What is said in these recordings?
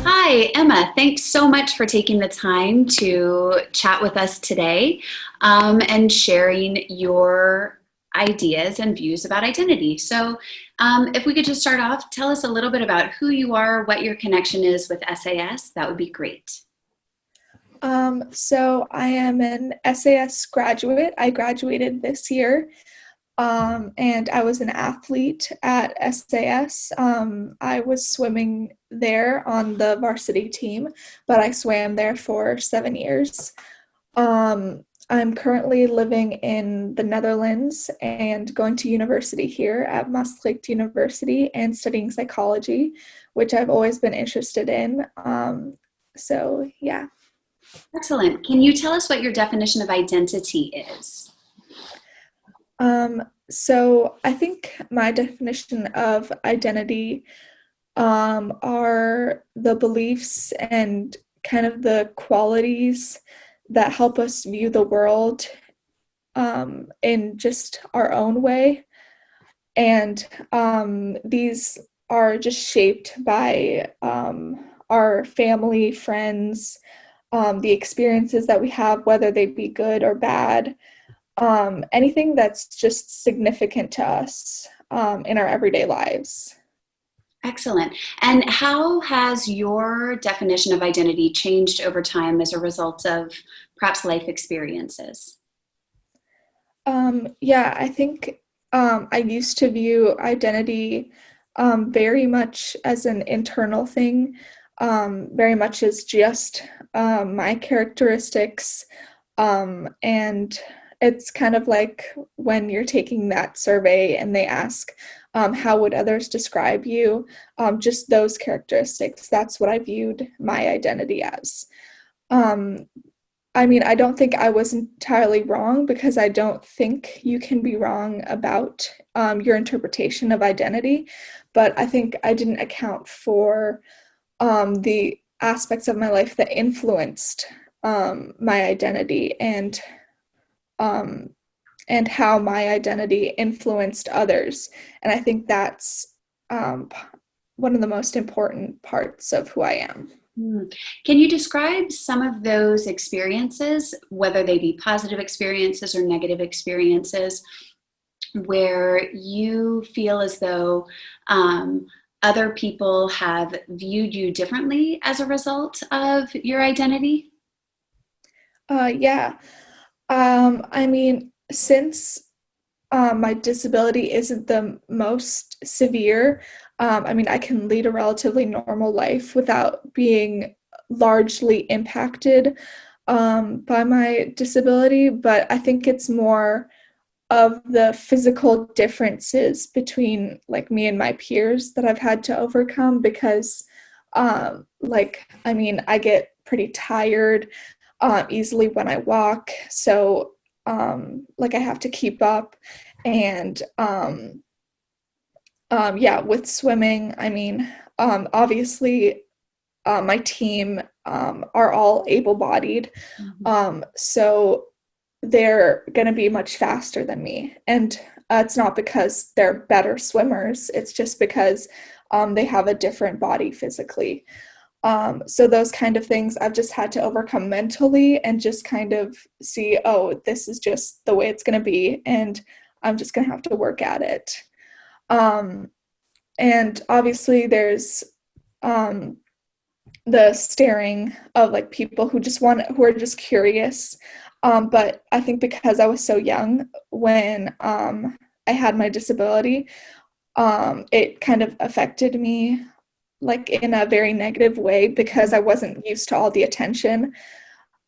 Hi, Emma. Thanks so much for taking the time to chat with us today and sharing your ideas and views about identity. If we could just start off, tell us a little bit about who you are, what your connection is with SAS, that would be great. So I am an SAS graduate. I graduated this year, and I was an athlete at SAS. I was swimming there on the varsity team, but I swam there for 7 years. I'm currently living in the Netherlands and going to university here at Maastricht University and studying psychology, which I've always been interested in. Yeah. Excellent. Can you tell us what your definition of identity is? So I think my definition of identity are the beliefs and kind of the qualities that help us view the world in just our own way. And these are just shaped by our family, friends, the experiences that we have, whether they be good or bad, anything that's just significant to us in our everyday lives. Excellent. And how has your definition of identity changed over time as a result of perhaps life experiences? Yeah, I think I used to view identity very much as an internal thing, very much as just my characteristics. And it's kind of like when you're taking that survey and they ask, how would others describe you? Just those characteristics. That's what I viewed my identity as. Um, I mean, I don't think I was entirely wrong because I don't think you can be wrong about your interpretation of identity, but I think I didn't account for the aspects of my life that influenced my identity um, and how my identity influenced others. And I think that's one of the most important parts of who I am. Can you describe some of those experiences, whether they be positive experiences or negative experiences, where you feel as though other people have viewed you differently as a result of your identity? Yeah. I mean, since my disability isn't the most severe, I mean, I can lead a relatively normal life without being largely impacted by my disability, but I think it's more of the physical differences between like me and my peers that I've had to overcome because I mean, I get pretty tired easily when I walk, so like I have to keep up. And yeah, with swimming, I mean, obviously my team are all able-bodied, so they're going to be much faster than me. And it's not because they're better swimmers, it's just because they have a different body physically. So those kind of things I've just had to overcome mentally and just kind of see, oh, this is just the way it's going to be, and I'm just going to have to work at it. And obviously there's the staring of like people who are just curious. But I think because I was so young when I had my disability, it kind of affected me like in a very negative way because I wasn't used to all the attention.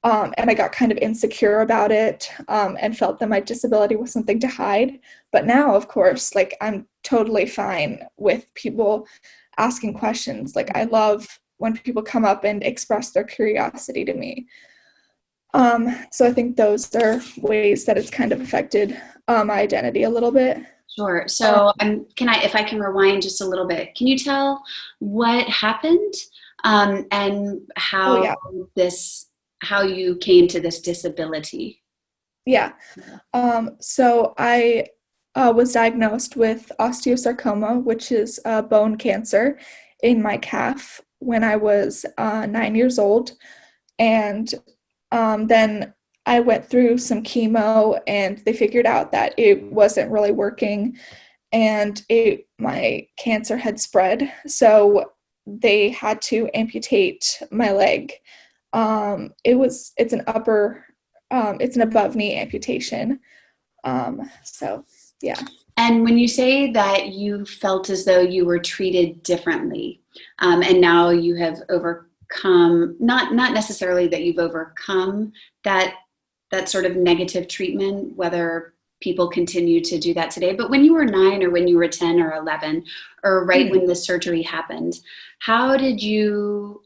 And I got kind of insecure about it, and felt that my disability was something to hide. But now, of course, like I'm totally fine with people asking questions. Like I love when people come up and express their curiosity to me. So I think those are ways that it's kind of affected my identity a little bit. Sure. Um, If I can rewind just a little bit, can you tell what happened and oh yeah. how you came to this disability? Yeah. So I was diagnosed with osteosarcoma, which is bone cancer in my calf when I was 9 years old. And then I went through some chemo and they figured out that it wasn't really working and my cancer had spread. So they had to amputate my leg. It's an above knee amputation. So yeah. And when you say that you felt as though you were treated differently, and now you have overcome, not necessarily that you've overcome that sort of negative treatment, whether people continue to do that today, but when you were 9 or when you were 10 or 11, or right when the surgery happened, how did you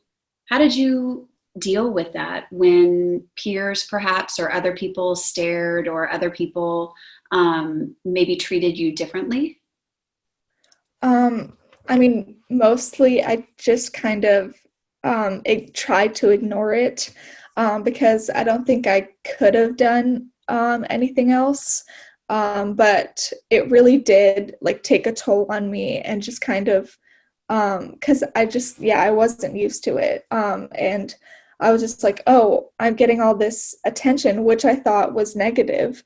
deal with that when peers perhaps or other people stared or other people maybe treated you differently? I mean, mostly I just kind of tried to ignore it because I don't think I could have done anything else. But it really did like take a toll on me and just kind of because I wasn't used to it. And I was just like, oh, I'm getting all this attention, which I thought was negative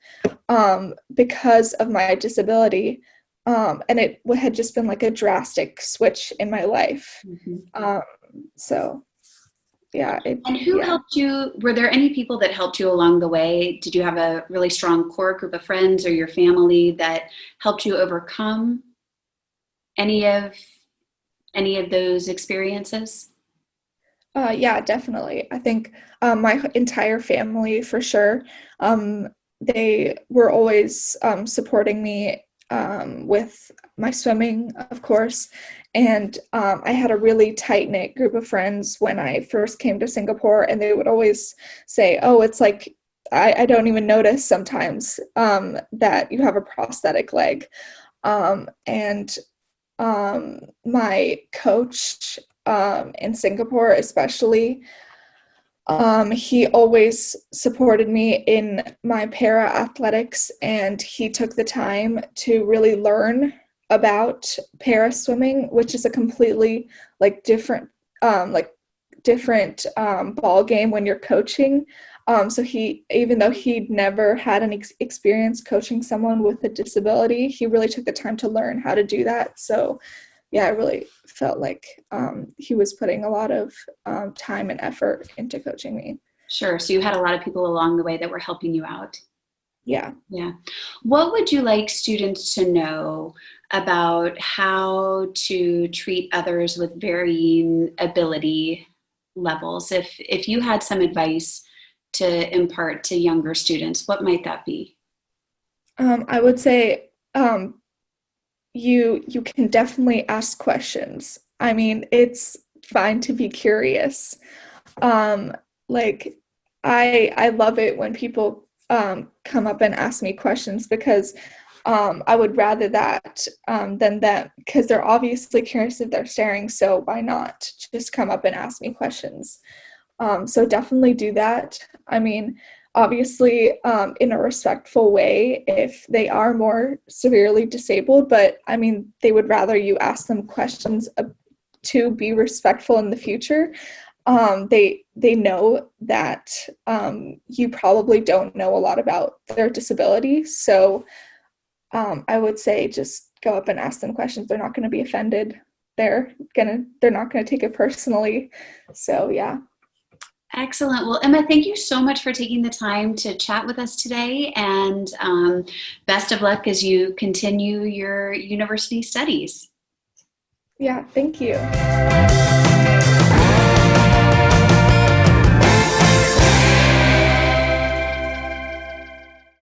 because of my disability. And it had just been like a drastic switch in my life. Mm-hmm. So yeah. And who helped you? Were there any people that helped you along the way? Did you have a really strong core group of friends or your family that helped you overcome any of those experiences? Yeah, definitely. I think my entire family, for sure, they were always supporting me with my swimming, of course. And I had a really tight-knit group of friends when I first came to Singapore, and they would always say, oh, it's like, I don't even notice sometimes that you have a prosthetic leg. And my coach in Singapore, especially, he always supported me in my para athletics, and he took the time to really learn about para swimming, which is a completely different ball game when you're coaching. So even though he'd never had any experience coaching someone with a disability, he really took the time to learn how to do that. So yeah, I really felt like he was putting a lot of time and effort into coaching me. Sure. So you had a lot of people along the way that were helping you out. Yeah. Yeah. What would you like students to know about how to treat others with varying ability levels? If you had some advice to impart to younger students, what might that be? I would say you can definitely ask questions. I mean, it's fine to be curious. Like I love it when people come up and ask me questions because I would rather that than them, because they're obviously curious if they're staring, so why not just come up and ask me questions? So definitely do that. I mean, obviously in a respectful way if they are more severely disabled, but I mean, they would rather you ask them questions to be respectful in the future. They know that you probably don't know a lot about their disability, so I would say just go up and ask them questions. They're not going to be offended. They're not going to take it personally. So yeah. Excellent. Well, Emma, thank you so much for taking the time to chat with us today, and best of luck as you continue your university studies. Yeah, thank you.